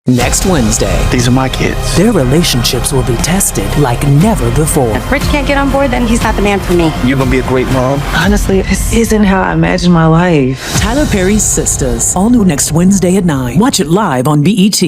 Next Wednesday, these are my kids. Their relationships will be tested like never before. If Rich can't get on board, then he's not the man for me. You're gonna be a great mom. Honestly, this isn't how I imagined my life. Tyler Perry Sistas, all new next Wednesday at 9. Watch it live on BET.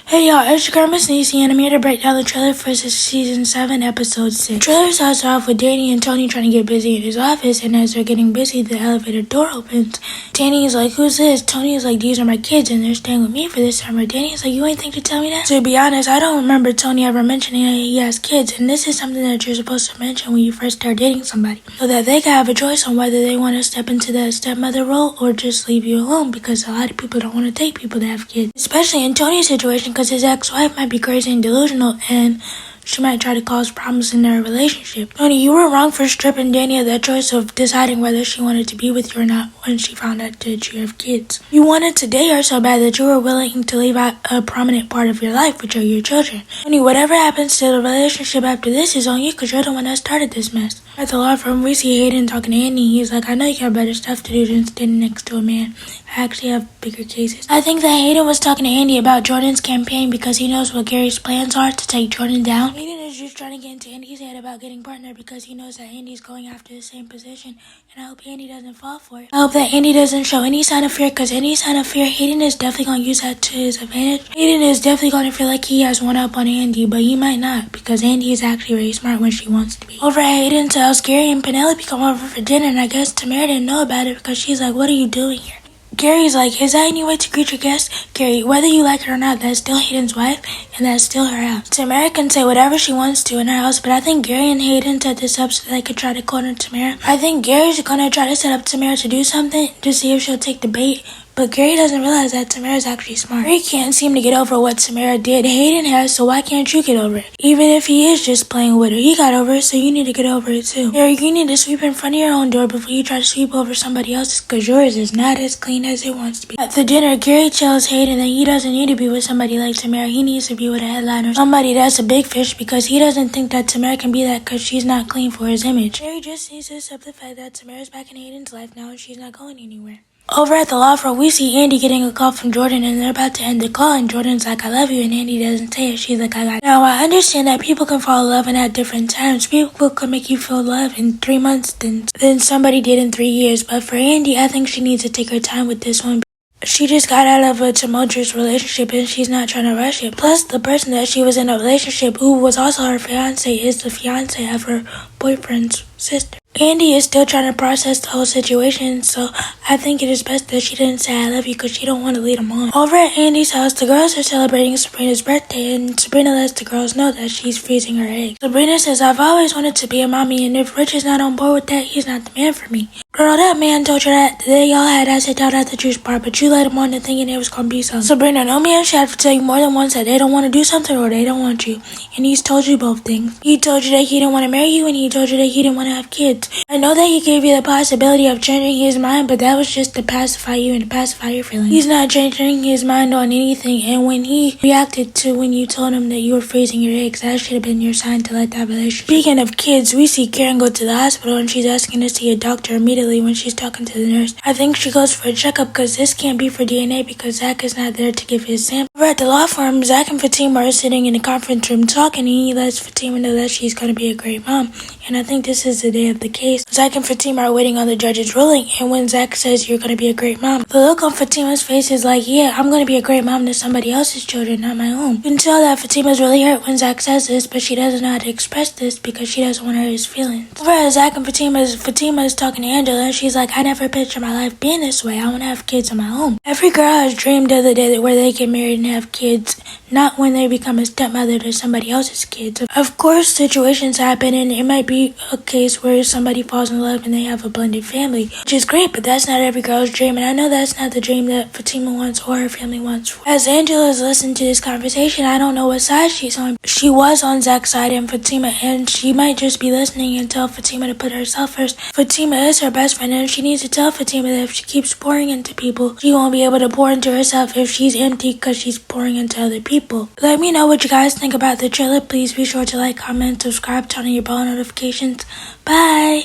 Hey y'all, it's your girl Missniecytv, and I'm here to break down the trailer for Season 7, Episode 6. The trailer starts off with Danny and Tony trying to get busy in his office, and as they're getting busy, the elevator door opens. Danny is like, who's this? Tony is like, these are my kids, and they're staying with me for this summer. Danny is like, you ain't think to tell me that? To be honest, I don't remember Tony ever mentioning that he has kids, and this is something that you're supposed to mention when you first start dating somebody, so that they can have a choice on whether they want to step into the stepmother role or just leave you alone, because a lot of people don't want to date people that have kids, especially in Tony's situation, because his ex-wife might be crazy and delusional, and she might try to cause problems in their relationship. Tony, you were wrong for stripping Danny of that choice of deciding whether she wanted to be with you or not when she found out that you have kids. You wanted to date her so bad that you were willing to leave out a prominent part of your life, which are your children. Tony, whatever happens to the relationship after this is on you, because you're the one that started this mess. At the law firm, we see Hayden talking to Andy. He's like, I know you have better stuff to do than standing next to a man. I actually have bigger cases. I think that Hayden was talking to Andy about Jordan's campaign because he knows what Gary's plans are to take Jordan down. Hayden is just trying to get into Andy's head about getting partner because he knows that Andy's going after the same position, and I hope Andy doesn't fall for it. I hope that Andy doesn't show any sign of fear, because any sign of fear, Hayden is definitely going to use that to his advantage. Hayden is definitely going to feel like he has one up on Andy, but he might not, because Andy is actually very smart when she wants to be. Over at Hayden's house, Gary and Penelope come over for dinner, and I guess Tamara didn't know about it because she's like, what are you doing here? Gary's like, is that any way to greet your guests? Gary, whether you like it or not, that's still Hayden's wife, and that's still her house. Tamara can say whatever she wants to in her house, but I think Gary and Hayden set this up so they could try to corner Tamara. I think Gary's gonna try to set up Tamara to do something to see if she'll take the bait, but Gary doesn't realize that Tamara's actually smart. Gary can't seem to get over what Tamara did. Hayden has, so why can't you get over it? Even if he is just playing with her, he got over it, so you need to get over it too. Gary, you need to sweep in front of your own door before you try to sweep over somebody else's, because yours is not as clean as it wants to be. At the dinner, Gary tells Hayden that he doesn't need to be with somebody like Tamara. He needs to be with a headliner, somebody that's a big fish, because he doesn't think that Tamara can be that because she's not clean for his image. Gary just needs to accept the fact that Tamara's back in Hayden's life now and she's not going anywhere. Over at the law firm, we see Andy getting a call from Jordan, and they're about to end the call, and Jordan's like, I love you, and Andy doesn't say it. She's like, I got it. Now, I understand that people can fall in love at different times. People can make you feel love in 3 months than somebody did in 3 years, but for Andy, I think she needs to take her time with this one. She just got out of a tumultuous relationship and she's not trying to rush it. Plus, the person that she was in a relationship, who was also her fiance, is the fiance of her boyfriend's sister. Andy is still trying to process the whole situation, so I think it is best that she didn't say I love you because she don't want to lead him on. Over at Andy's house, the girls are celebrating Sabrina's birthday, and Sabrina lets the girls know that she's freezing her eggs. Sabrina says, I've always wanted to be a mommy, and if Rich is not on board with that, he's not the man for me. Girl, that man told you that they all had us sit out at the juice bar, but you let him on to thinking it was gonna be something. Sabrina, no man should have to tell you more than once that they don't want to do something or they don't want you. And he's told you both things. He told you that he didn't want to marry you, and he told you that he didn't want to have kids. I know that he gave you the possibility of changing his mind, but that was just to pacify you and to pacify your feelings. He's not changing his mind on anything, and when he reacted to when you told him that you were freezing your eggs, that should have been your sign to let that relationship. Speaking of kids, we see Karen go to the hospital, and she's asking to see a doctor immediately when she's talking to the nurse. I think she goes for a checkup because this can't be for DNA because Zach is not there to give his sample. Over at the law firm, Zach and Fatima are sitting in the conference room talking, and he lets Fatima know that she's going to be a great mom. And I think this is the day of the case. Zach and Fatima are waiting on the judge's ruling, and when Zach says you're going to be a great mom, the look on Fatima's face is like, yeah, I'm going to be a great mom to somebody else's children, not my own. You can tell that Fatima's really hurt when Zach says this, but she doesn't know how to express this because she doesn't want to hurt his feelings. Over at Zach and Fatima is talking to Angela, and she's like, I never pictured my life being this way. I want to have kids on my own. Every girl has dreamed of the day where they get married and have kids, not when they become a stepmother to somebody else's kids. Of course, situations happen, and it might be a case where somebody falls in love and they have a blended family, which is great, but that's not every girl's dream, and I know that's not the dream that Fatima wants or her family wants. As Angela is listening to this conversation, I don't know what side she's on. She was on Zach's side and Fatima, and she might just be listening and tell Fatima to put herself first. Fatima is her best friend, and she needs to tell Fatima that if she keeps pouring into people, she won't be able to pour into herself if she's empty because she's pouring into other people. Let me know what you guys think about the trailer. Please be sure to like, comment, subscribe, turn on your bell notifications. Bye!